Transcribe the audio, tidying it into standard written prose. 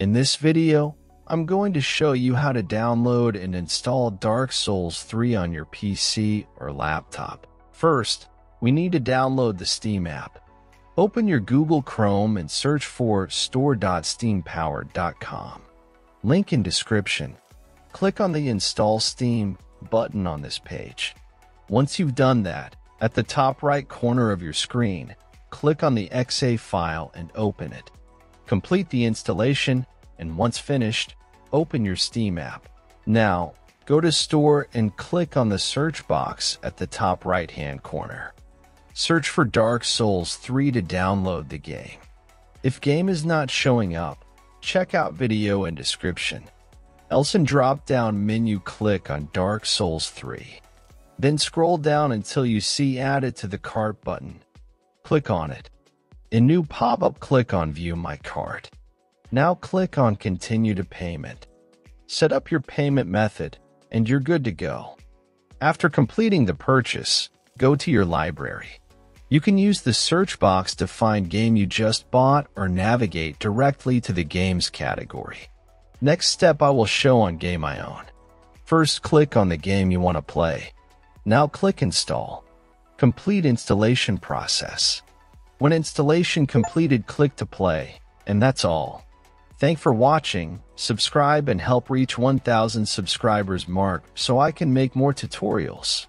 In this video, I'm going to show you how to download and install Dark Souls 3 on your PC or laptop. First, we need to download the Steam app. Open your Google Chrome and search for store.steampowered.com. Link in description. Click on the Install Steam button on this page. Once you've done that, at the top right corner of your screen, click on the .exe file and open it. Complete the installation, and once finished, open your Steam app. Now, go to Store and click on the search box at the top right-hand corner. Search for Dark Souls 3 to download the game. If game is not showing up, check out video and description. Else in drop-down menu click on Dark Souls 3. Then scroll down until you see Add it to the cart button. Click on it. In new pop-up, click on View My Cart. Now click on Continue to Payment. Set up your payment method, and you're good to go. After completing the purchase, go to your library. You can use the search box to find game you just bought or navigate directly to the games category. Next step I will show on Game I Own. First, click on the game you want to play. Now click Install. Complete installation process. When installation completed, click to play, and that's all. Thanks for watching. Subscribe and help reach 1,000 subscribers mark so I can make more tutorials.